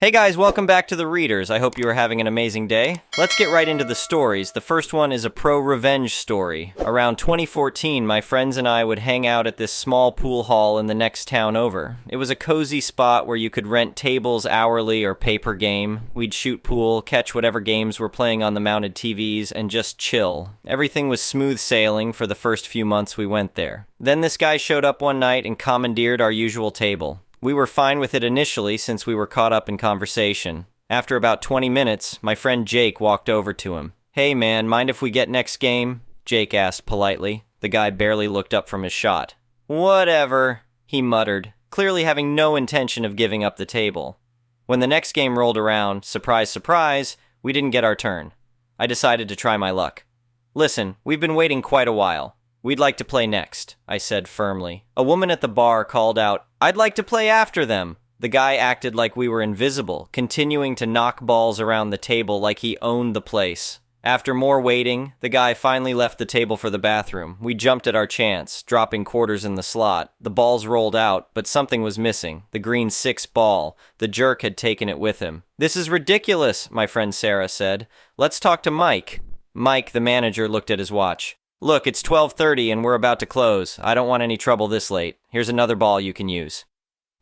Hey guys, welcome back to The Readers. I hope you are having an amazing day. Let's get right into the stories. The first one is a pro-revenge story. Around 2014, my friends and I would hang out at this small pool hall in the next town over. It was a cozy spot where you could rent tables hourly or pay per game. We'd shoot pool, catch whatever games were playing on the mounted TVs, and just chill. Everything was smooth sailing for the first few months we went there. Then this guy showed up one night and commandeered our usual table. We were fine with it initially since we were caught up in conversation. After about 20 minutes, my friend Jake walked over to him. "Hey man, mind if we get next game?" Jake asked politely. The guy barely looked up from his shot. "Whatever," he muttered, clearly having no intention of giving up the table. When the next game rolled around, surprise, surprise, we didn't get our turn. I decided to try my luck. "Listen, we've been waiting quite a while. We'd like to play next," I said firmly. A woman at the bar called out, "I'd like to play after them." The guy acted like we were invisible, continuing to knock balls around the table like he owned the place. After more waiting, the guy finally left the table for the bathroom. We jumped at our chance, dropping quarters in the slot. The balls rolled out, but something was missing. The green 6 ball. The jerk had taken it with him. "This is ridiculous," my friend Sarah said. "Let's talk to Mike." Mike, the manager, looked at his watch. "Look, it's 12:30 and we're about to close. I don't want any trouble this late. Here's another ball you can use."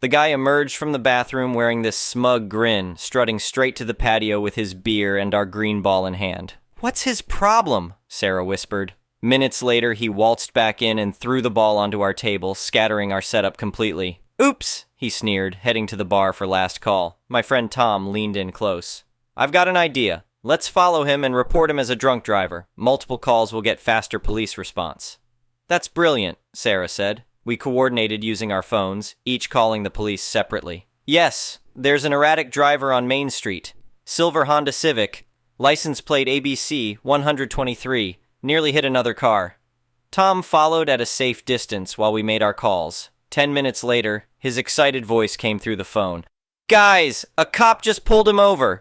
The guy emerged from the bathroom wearing this smug grin, strutting straight to the patio with his beer and our green ball in hand. "What's his problem?" Sarah whispered. Minutes later, he waltzed back in and threw the ball onto our table, scattering our setup completely. "Oops," he sneered, heading to the bar for last call. My friend Tom leaned in close. "I've got an idea. Let's follow him and report him as a drunk driver. Multiple calls will get faster police response." "That's brilliant," Sarah said. We coordinated using our phones, each calling the police separately. "Yes, there's an erratic driver on Main Street. Silver Honda Civic. License plate ABC 123. Nearly hit another car." Tom followed at a safe distance while we made our calls. 10 minutes later, his excited voice came through the phone. "Guys, a cop just pulled him over."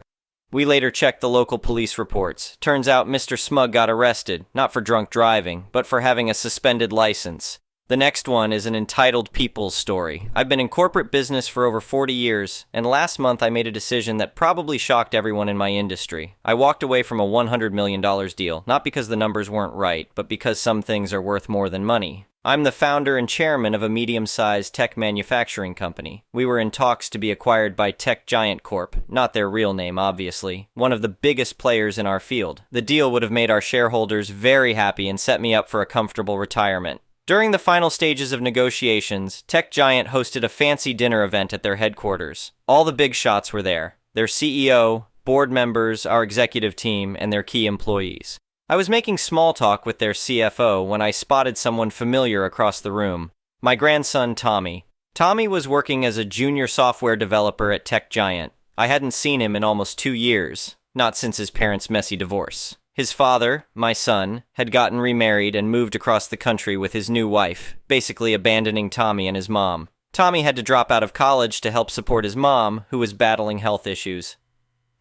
We later checked the local police reports. Turns out Mr. Smug got arrested, not for drunk driving, but for having a suspended license. The next one is an entitled people's story. I've been in corporate business for over 40 years, and last month I made a decision that probably shocked everyone in my industry. I walked away from a $100 million deal, not because the numbers weren't right, but because some things are worth more than money. I'm the founder and chairman of a medium-sized tech manufacturing company. We were in talks to be acquired by Tech Giant Corp., not their real name, obviously, one of the biggest players in our field. The deal would have made our shareholders very happy and set me up for a comfortable retirement. During the final stages of negotiations, Tech Giant hosted a fancy dinner event at their headquarters. All the big shots were there: their CEO, board members, our executive team, and their key employees. I was making small talk with their CFO when I spotted someone familiar across the room. My grandson, Tommy. Tommy was working as a junior software developer at Tech Giant. I hadn't seen him in almost 2 years, not since his parents' messy divorce. His father, my son, had gotten remarried and moved across the country with his new wife, basically abandoning Tommy and his mom. Tommy had to drop out of college to help support his mom, who was battling health issues.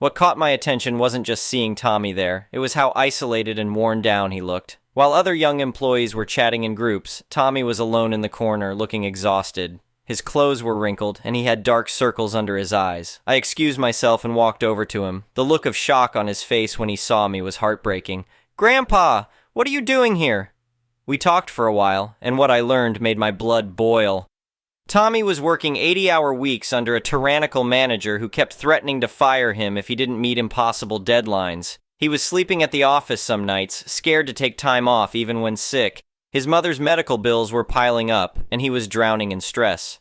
What caught my attention wasn't just seeing Tommy there, it was how isolated and worn down he looked. While other young employees were chatting in groups, Tommy was alone in the corner, looking exhausted. His clothes were wrinkled, and he had dark circles under his eyes. I excused myself and walked over to him. The look of shock on his face when he saw me was heartbreaking. "Grandpa, what are you doing here?" We talked for a while, and what I learned made my blood boil. Tommy was working 80-hour weeks under a tyrannical manager who kept threatening to fire him if he didn't meet impossible deadlines. He was sleeping at the office some nights, scared to take time off even when sick. His mother's medical bills were piling up, and he was drowning in stress.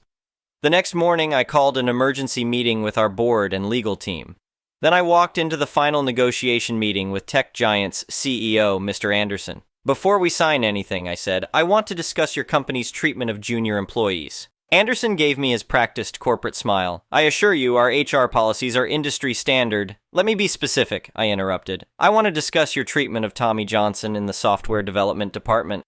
The next morning, I called an emergency meeting with our board and legal team. Then I walked into the final negotiation meeting with Tech Giant's CEO, Mr. Anderson. "Before we sign anything," I said, "I want to discuss your company's treatment of junior employees." Anderson gave me his practiced corporate smile. "I assure you, our HR policies are industry standard." "Let me be specific," I interrupted. "I want to discuss your treatment of Tommy Johnson in the software development department."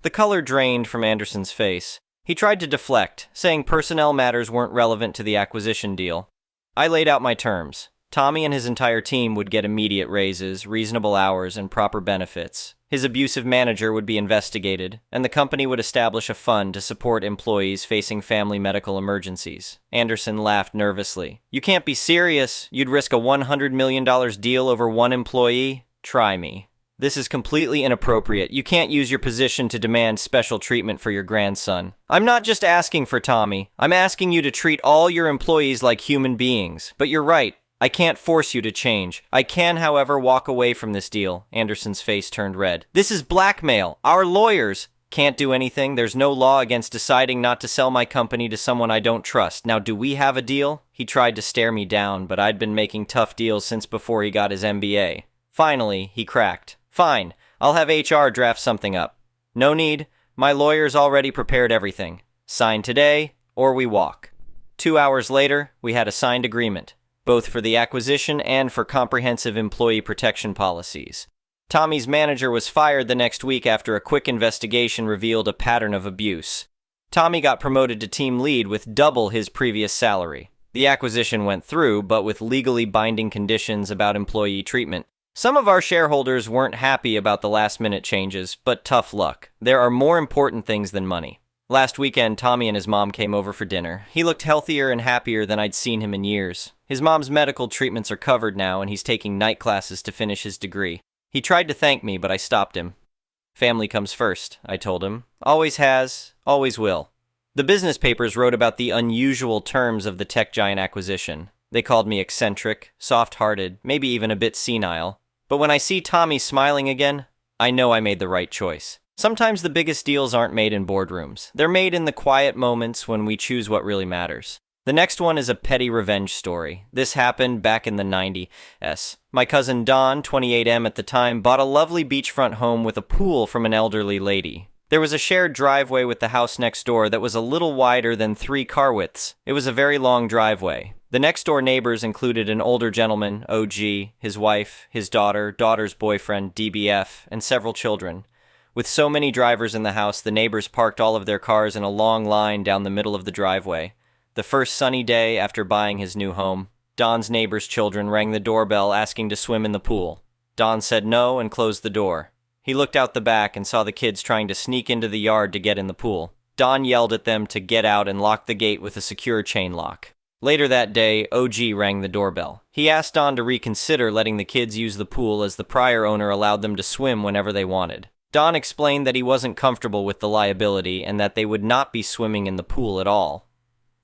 The color drained from Anderson's face. He tried to deflect, saying personnel matters weren't relevant to the acquisition deal. I laid out my terms. Tommy and his entire team would get immediate raises, reasonable hours, and proper benefits. His abusive manager would be investigated, and the company would establish a fund to support employees facing family medical emergencies. Anderson laughed nervously. You can't be serious. You'd risk a $100 million deal over one employee? Try me. This is completely inappropriate. You can't use your position to demand special treatment for your grandson. I'm not just asking for Tommy. I'm asking you to treat all your employees like human beings. But you're right. I can't force you to change. I can, however, walk away from this deal. Anderson's face turned red. This is blackmail. Our lawyers can't do anything. There's no law against deciding not to sell my company to someone I don't trust. Now, do we have a deal? He tried to stare me down, but I'd been making tough deals since before he got his MBA. Finally, he cracked. Fine. I'll have HR draft something up. No need. My lawyer's already prepared everything. Sign today, or we walk. 2 hours later, we had a signed agreement, both for the acquisition and for comprehensive employee protection policies. Tommy's manager was fired the next week after a quick investigation revealed a pattern of abuse. Tommy got promoted to team lead with double his previous salary. The acquisition went through, but with legally binding conditions about employee treatment. Some of our shareholders weren't happy about the last-minute changes, but tough luck. There are more important things than money. Last weekend, Tommy and his mom came over for dinner. He looked healthier and happier than I'd seen him in years. His mom's medical treatments are covered now, and he's taking night classes to finish his degree. He tried to thank me, but I stopped him. Family comes first, I told him. Always has, always will. The business papers wrote about the unusual terms of the tech giant acquisition. They called me eccentric, soft-hearted, maybe even a bit senile. But when I see Tommy smiling again, I know I made the right choice. Sometimes the biggest deals aren't made in boardrooms. They're made in the quiet moments when we choose what really matters. The next one is a petty revenge story. This happened back in the 90s. My cousin Don, 28M at the time, bought a lovely beachfront home with a pool from an elderly lady. There was a shared driveway with the house next door that was a little wider than 3 car widths. It was a very long driveway. The next-door neighbors included an older gentleman, OG, his wife, his daughter, daughter's boyfriend, DBF, and several children. With so many drivers in the house, the neighbors parked all of their cars in a long line down the middle of the driveway. The first sunny day after buying his new home, Don's neighbor's children rang the doorbell asking to swim in the pool. Don said no and closed the door. He looked out the back and saw the kids trying to sneak into the yard to get in the pool. Don yelled at them to get out and lock the gate with a secure chain lock. Later that day, OG rang the doorbell. He asked Don to reconsider letting the kids use the pool as the prior owner allowed them to swim whenever they wanted. Don explained that he wasn't comfortable with the liability and that they would not be swimming in the pool at all.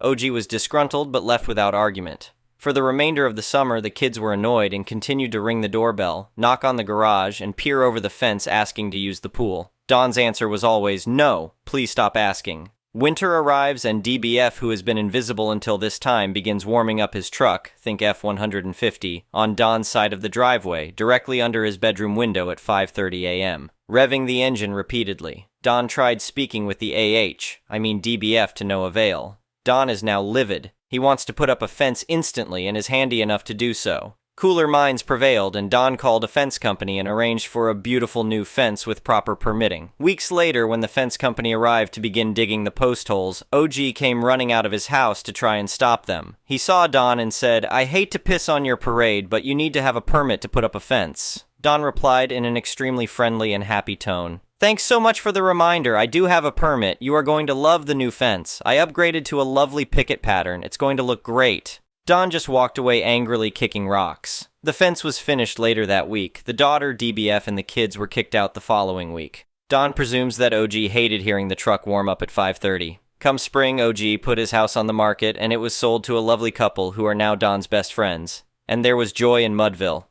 OG was disgruntled but left without argument. For the remainder of the summer, the kids were annoyed and continued to ring the doorbell, knock on the garage, and peer over the fence asking to use the pool. Don's answer was always, "No, please stop asking." Winter arrives and DBF, who has been invisible until this time, begins warming up his truck, think F-150, on Don's side of the driveway, directly under his bedroom window at 5:30 a.m., revving the engine repeatedly. Don tried speaking with the DBF, to no avail. Don is now livid. He wants to put up a fence instantly and is handy enough to do so. Cooler minds prevailed, and Don called a fence company and arranged for a beautiful new fence with proper permitting. Weeks later, when the fence company arrived to begin digging the post holes, OG came running out of his house to try and stop them. He saw Don and said, "I hate to piss on your parade, but you need to have a permit to put up a fence." Don replied in an extremely friendly and happy tone, "Thanks so much for the reminder. I do have a permit. You are going to love the new fence. I upgraded to a lovely picket pattern. It's going to look great." Don just walked away angrily kicking rocks. The fence was finished later that week. The daughter, DBF, and the kids were kicked out the following week. Don presumes that OG hated hearing the truck warm up at 5:30. Come spring, OG put his house on the market, and it was sold to a lovely couple who are now Don's best friends. And there was joy in Mudville.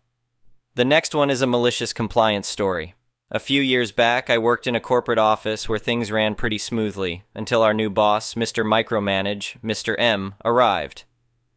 The next one is a malicious compliance story. A few years back, I worked in a corporate office where things ran pretty smoothly, until our new boss, Mr. Micromanage, Mr. M, arrived.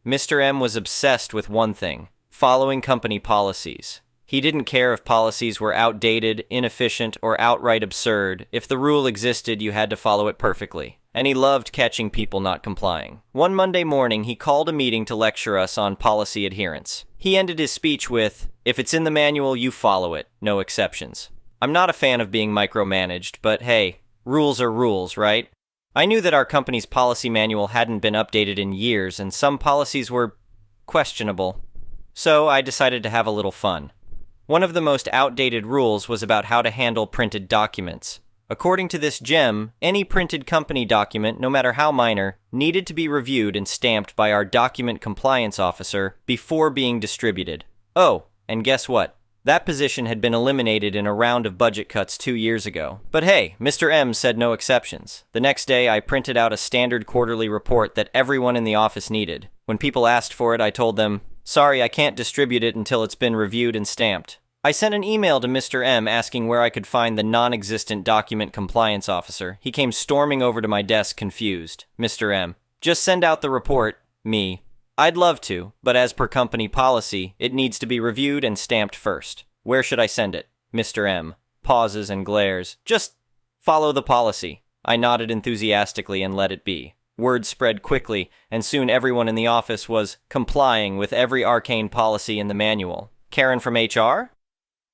Mr. M was obsessed with one thing: following company policies. He didn't care if policies were outdated, inefficient, or outright absurd. If the rule existed, you had to follow it perfectly. And he loved catching people not complying. One Monday morning, he called a meeting to lecture us on policy adherence. He ended his speech with, "If it's in the manual, you follow it. No exceptions." I'm not a fan of being micromanaged, but hey, rules are rules, right? I knew that our company's policy manual hadn't been updated in years, and some policies were questionable. So I decided to have a little fun. One of the most outdated rules was about how to handle printed documents. According to this gem, any printed company document, no matter how minor, needed to be reviewed and stamped by our document compliance officer before being distributed. Oh, and guess what? That position had been eliminated in a round of budget cuts 2 years ago. But hey, Mr. M said no exceptions. The next day, I printed out a standard quarterly report that everyone in the office needed. When people asked for it, I told them, "Sorry, I can't distribute it until it's been reviewed and stamped." I sent an email to Mr. M asking where I could find the non-existent document compliance officer. He came storming over to my desk confused. Mr. M, "Just send out the report." Me, "I'd love to, but as per company policy, it needs to be reviewed and stamped first. Where should I send it?" Mr. M pauses and glares. "Just follow the policy." I nodded enthusiastically and let it be. Word spread quickly, and soon everyone in the office was complying with every arcane policy in the manual. Karen from HR?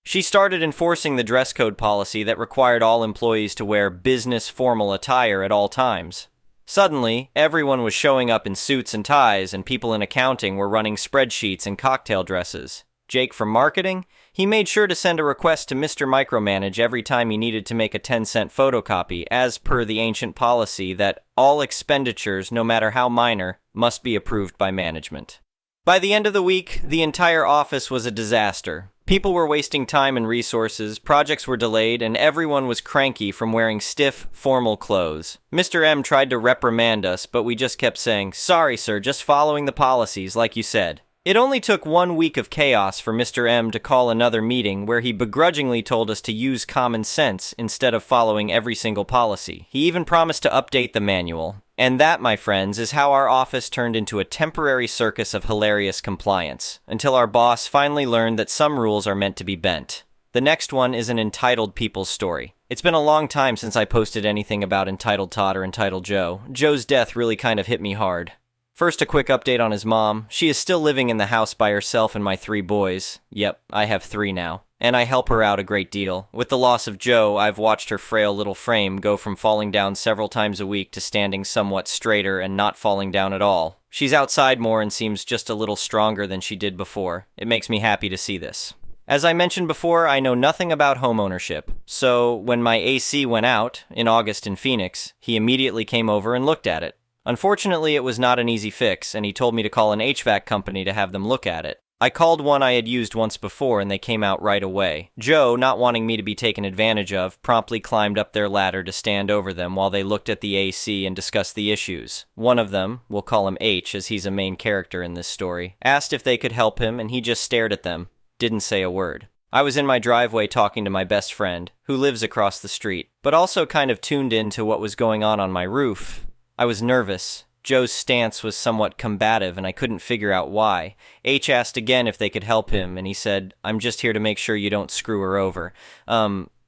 She started enforcing the dress code policy that required all employees to wear business formal attire at all times. Suddenly, everyone was showing up in suits and ties, and people in accounting were running spreadsheets and cocktail dresses. Jake from marketing? He made sure to send a request to Mr. Micromanage every time he needed to make a 10-cent photocopy, as per the ancient policy that all expenditures, no matter how minor, must be approved by management. By the end of the week, the entire office was a disaster. People were wasting time and resources, projects were delayed, and everyone was cranky from wearing stiff, formal clothes. Mr. M tried to reprimand us, but we just kept saying, "Sorry, sir, just following the policies, like you said." It only took 1 week of chaos for Mr. M to call another meeting where he begrudgingly told us to use common sense instead of following every single policy. He even promised to update the manual. And that, my friends, is how our office turned into a temporary circus of hilarious compliance, until our boss finally learned that some rules are meant to be bent. The next one is an entitled people's story. It's been a long time since I posted anything about Entitled Todd or Entitled Joe. Joe's death really kind of hit me hard. First, a quick update on his mom. She is still living in the house by herself and my 3 boys. Yep, I have 3 now. And I help her out a great deal. With the loss of Joe, I've watched her frail little frame go from falling down several times a week to standing somewhat straighter and not falling down at all. She's outside more and seems just a little stronger than she did before. It makes me happy to see this. As I mentioned before, I know nothing about homeownership. So when my AC went out in August in Phoenix, he immediately came over and looked at it. Unfortunately, it was not an easy fix, and he told me to call an HVAC company to have them look at it. I called one I had used once before, and they came out right away. Joe, not wanting me to be taken advantage of, promptly climbed up their ladder to stand over them while they looked at the AC and discussed the issues. One of them, we'll call him H as he's a main character in this story, asked if they could help him, and he just stared at them, didn't say a word. I was in my driveway talking to my best friend, who lives across the street, but also kind of tuned in to what was going on my roof. I was nervous. Joe's stance was somewhat combative, and I couldn't figure out why. H asked again if they could help him, and he said, "I'm just here to make sure you don't screw her over."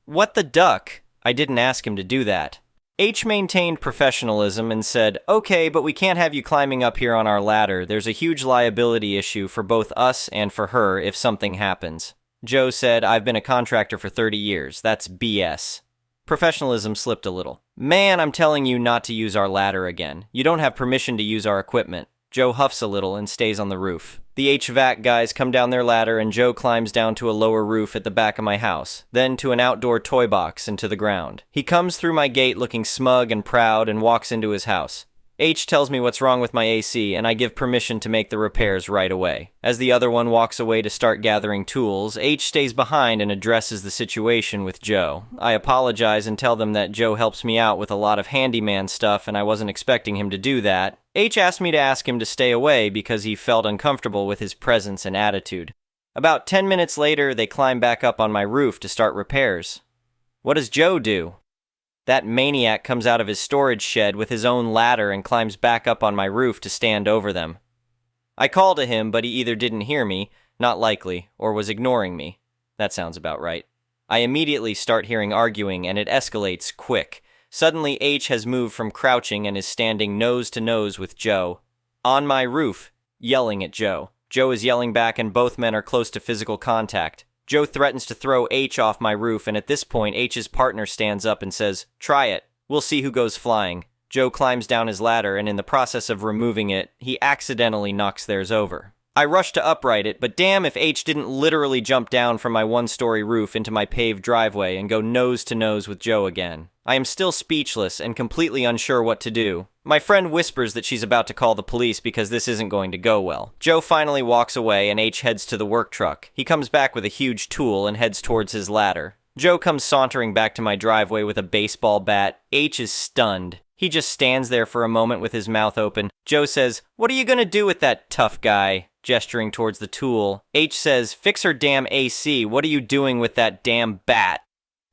What the duck? I didn't ask him to do that. H maintained professionalism and said, "Okay, but we can't have you climbing up here on our ladder. There's a huge liability issue for both us and for her if something happens." Joe said, "I've been a contractor for 30 years. That's BS. Professionalism slipped a little. "Man, I'm telling you not to use our ladder again. You don't have permission to use our equipment." Joe huffs a little and stays on the roof. The HVAC guys come down their ladder and Joe climbs down to a lower roof at the back of my house, then to an outdoor toy box and to the ground. He comes through my gate looking smug and proud and walks into his house. H tells me what's wrong with my AC, and I give permission to make the repairs right away. As the other one walks away to start gathering tools, H stays behind and addresses the situation with Joe. I apologize and tell them that Joe helps me out with a lot of handyman stuff and I wasn't expecting him to do that. H asked me to ask him to stay away because he felt uncomfortable with his presence and attitude. About 10 minutes later, they climb back up on my roof to start repairs. What does Joe do? That maniac comes out of his storage shed with his own ladder and climbs back up on my roof to stand over them. I call to him, but he either didn't hear me, not likely, or was ignoring me. That sounds about right. I immediately start hearing arguing, and it escalates quick. Suddenly, H has moved from crouching and is standing nose to nose with Joe, on my roof, yelling at Joe. Joe is yelling back, and both men are close to physical contact. Joe threatens to throw H off my roof, and at this point, H's partner stands up and says, "Try it. We'll see who goes flying." Joe climbs down his ladder, and in the process of removing it, he accidentally knocks theirs over. I rushed to upright it, but damn if H didn't literally jump down from my one-story roof into my paved driveway and go nose to nose with Joe again. I am still speechless and completely unsure what to do. My friend whispers that she's about to call the police because this isn't going to go well. Joe finally walks away and H heads to the work truck. He comes back with a huge tool and heads towards his ladder. Joe comes sauntering back to my driveway with a baseball bat. H is stunned. He just stands there for a moment with his mouth open. Joe says, "What are you gonna do with that tough guy?" gesturing towards the tool. H says, "Fix her damn AC. What are you doing with that damn bat?"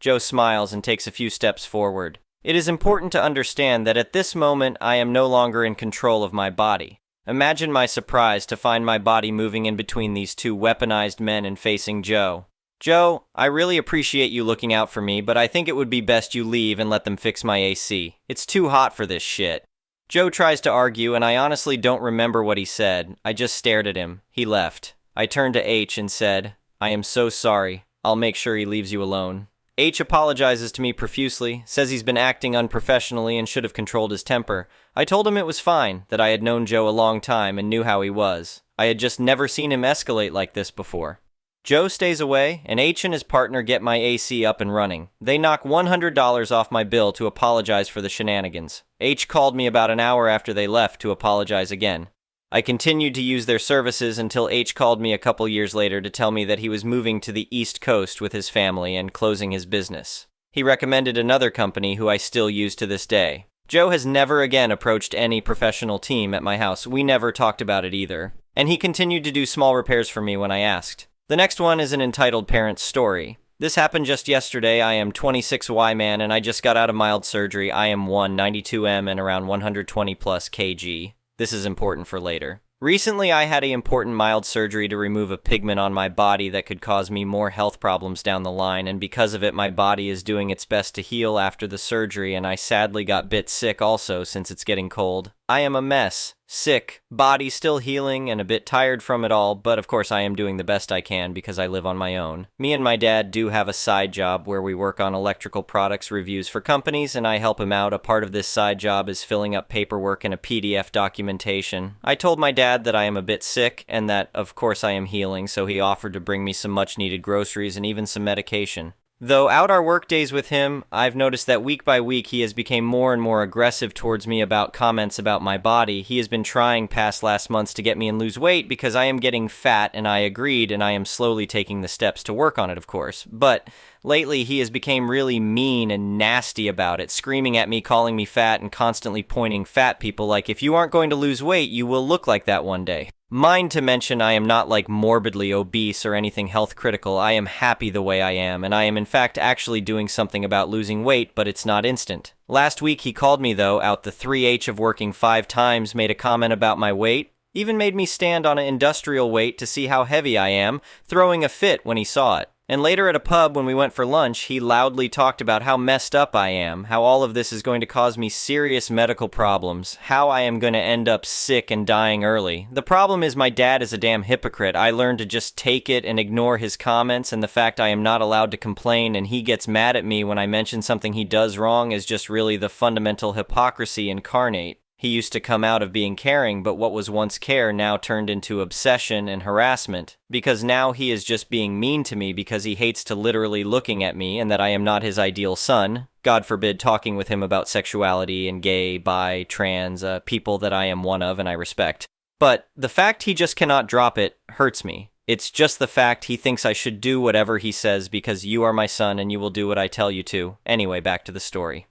Joe smiles and takes a few steps forward. It is important to understand that at this moment I am no longer in control of my body. Imagine my surprise to find my body moving in between these two weaponized men and facing Joe. "Joe, I really appreciate you looking out for me, but I think it would be best you leave and let them fix my AC. It's too hot for this shit." Joe tries to argue, and I honestly don't remember what he said. I just stared at him. He left. I turned to H and said, "I am so sorry. I'll make sure he leaves you alone." H apologizes to me profusely, says he's been acting unprofessionally and should have controlled his temper. I told him it was fine, that I had known Joe a long time and knew how he was. I had just never seen him escalate like this before. Joe stays away, and H and his partner get my AC up and running. They knock $100 off my bill to apologize for the shenanigans. H called me about an hour after they left to apologize again. I continued to use their services until H called me a couple years later to tell me that he was moving to the East Coast with his family and closing his business. He recommended another company who I still use to this day. Joe has never again approached any professional team at my house. We never talked about it either. And he continued to do small repairs for me when I asked. The next one is an entitled parent's story. This happened just yesterday. I am 26Y man and I just got out of mild surgery. I am 192M and around 120 plus kg. This is important for later. Recently, I had an important mild surgery to remove a pigment on my body that could cause me more health problems down the line, and because of it, my body is doing its best to heal after the surgery, and I sadly got bit sick also since it's getting cold. I am a mess. Sick, body still healing, and a bit tired from it all, but of course I am doing the best I can because I live on my own. Me and my dad do have a side job where we work on electrical products reviews for companies, and I help him out. A part of this side job is filling up paperwork and a PDF documentation. I told my dad that I am a bit sick, and that of course I am healing, so he offered to bring me some much needed groceries and even some medication. Though out our work days with him, I've noticed that week by week he has become more and more aggressive towards me about comments about my body. He has been trying past last months to get me and lose weight because I am getting fat, and I agreed, and I am slowly taking the steps to work on it, of course. But lately he has become really mean and nasty about it, screaming at me, calling me fat, and constantly pointing fat people like, if you aren't going to lose weight, you will look like that one day. Mind to mention, I am not like morbidly obese or anything health critical. I am happy the way I am, and I am in fact actually doing something about losing weight, but it's not instant. Last week he called me though, out the 3H of working 5 times, made a comment about my weight, even made me stand on an industrial weight to see how heavy I am, throwing a fit when he saw it. And later at a pub when we went for lunch, he loudly talked about how messed up I am, how all of this is going to cause me serious medical problems, how I am going to end up sick and dying early. The problem is my dad is a damn hypocrite. I learned to just take it and ignore his comments, and the fact I am not allowed to complain and he gets mad at me when I mention something he does wrong is just really the fundamental hypocrisy incarnate. He used to come out of being caring, but what was once care now turned into obsession and harassment, because now he is just being mean to me because he hates to literally looking at me and that I am not his ideal son. God forbid talking with him about sexuality and gay, bi, trans, people that I am one of and I respect. But the fact he just cannot drop it hurts me. It's just the fact he thinks I should do whatever he says because you are my son and you will do what I tell you to. Anyway, back to the story.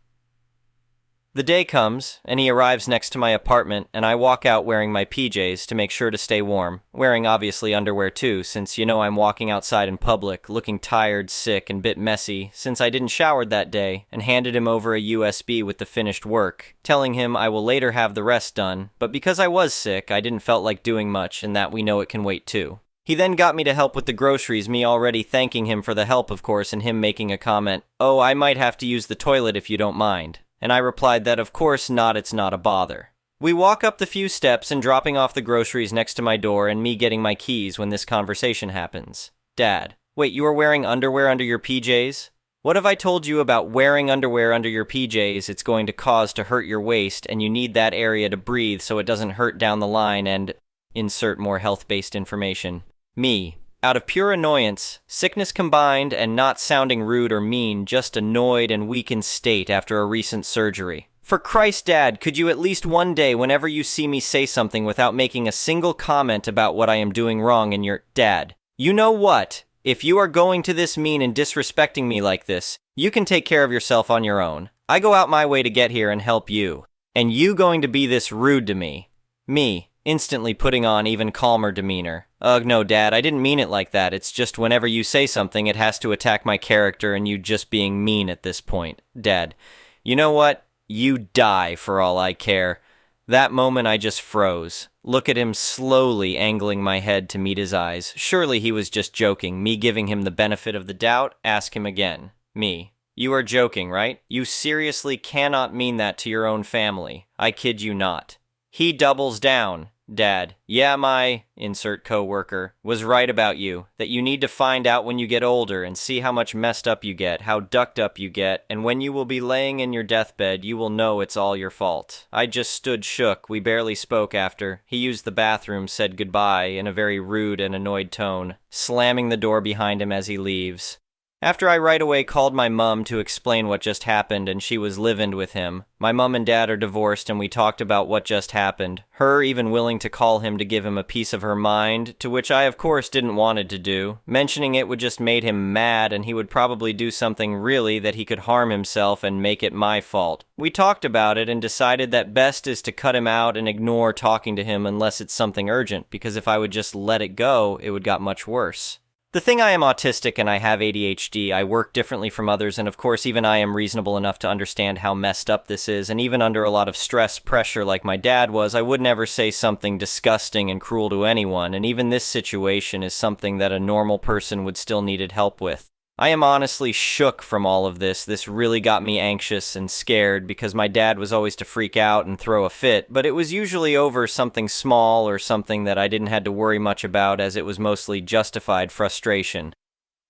The day comes, and he arrives next to my apartment, and I walk out wearing my PJs to make sure to stay warm, wearing obviously underwear too, since you know I'm walking outside in public, looking tired, sick, and bit messy, since I didn't shower that day, and handed him over a USB with the finished work, telling him I will later have the rest done, but because I was sick, I didn't felt like doing much, and that we know it can wait too. He then got me to help with the groceries, me already thanking him for the help, of course, and him making a comment, "Oh, I might have to use the toilet if you don't mind." And I replied that of course not, it's not a bother. We walk up the few steps and dropping off the groceries next to my door and me getting my keys when this conversation happens. Dad, wait, you are wearing underwear under your PJs? What have I told you about wearing underwear under your PJs it's going to cause to hurt your waist and you need that area to breathe so it doesn't hurt down the line and... insert more health-based information. Me. Out of pure annoyance, sickness combined, and not sounding rude or mean, just annoyed and weakened state after a recent surgery. For Christ, Dad, could you at least one day, whenever you see me say something without making a single comment about what I am doing wrong in your... Dad, you know what? If you are going to this mean and disrespecting me like this, you can take care of yourself on your own. I go out my way to get here and help you. And you going to be this rude to me? Me, instantly putting on even calmer demeanor. Ugh, no, Dad, I didn't mean it like that. It's just whenever you say something, it has to attack my character and you just being mean at this point. Dad, you know what? You die for all I care. That moment I just froze. Look at him slowly angling my head to meet his eyes. Surely he was just joking. Me giving him the benefit of the doubt, ask him again. Me. You are joking, right? You seriously cannot mean that to your own family. I kid you not. He doubles down. Dad, yeah, my, insert coworker, was right about you, that you need to find out when you get older and see how much messed up you get, how ducked up you get, and when you will be laying in your deathbed, you will know it's all your fault. I just stood shook. We barely spoke after. He used the bathroom, said goodbye in a very rude and annoyed tone, slamming the door behind him as he leaves. After I right away called my mum to explain what just happened, and she was live-in with him. My mum and dad are divorced, and we talked about what just happened. Her even willing to call him to give him a piece of her mind, to which I of course didn't wanted to do. Mentioning it would just made him mad, and he would probably do something really that he could harm himself and make it my fault. We talked about it and decided that best is to cut him out and ignore talking to him unless it's something urgent, because if I would just let it go, it would got much worse. The thing I am autistic and I have ADHD, I work differently from others, and of course even I am reasonable enough to understand how messed up this is, and even under a lot of stress, pressure like my dad was, I would never say something disgusting and cruel to anyone, and even this situation is something that a normal person would still needed help with. I am honestly shook from all of this. This really got me anxious and scared because my dad was always to freak out and throw a fit, but it was usually over something small or something that I didn't have to worry much about as it was mostly justified frustration.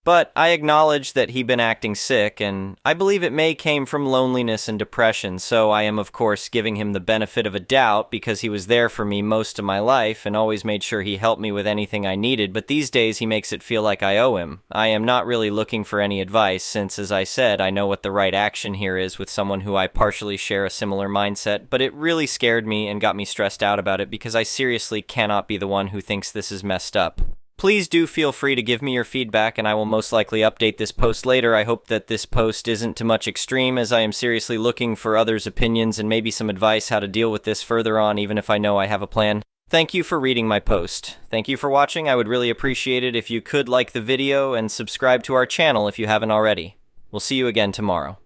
But I acknowledge that he'd been acting sick, and I believe it may came from loneliness and depression, so I am of course giving him the benefit of a doubt because he was there for me most of my life and always made sure he helped me with anything I needed, but these days he makes it feel like I owe him. I am not really looking for any advice since, as I said, I know what the right action here is with someone who I partially share a similar mindset, but it really scared me and got me stressed out about it because I seriously cannot be the one who thinks this is messed up. Please do feel free to give me your feedback, and I will most likely update this post later. I hope that this post isn't too much extreme, as I am seriously looking for others' opinions and maybe some advice how to deal with this further on, even if I know I have a plan. Thank you for reading my post. Thank you for watching. I would really appreciate it if you could like the video and subscribe to our channel if you haven't already. We'll see you again tomorrow.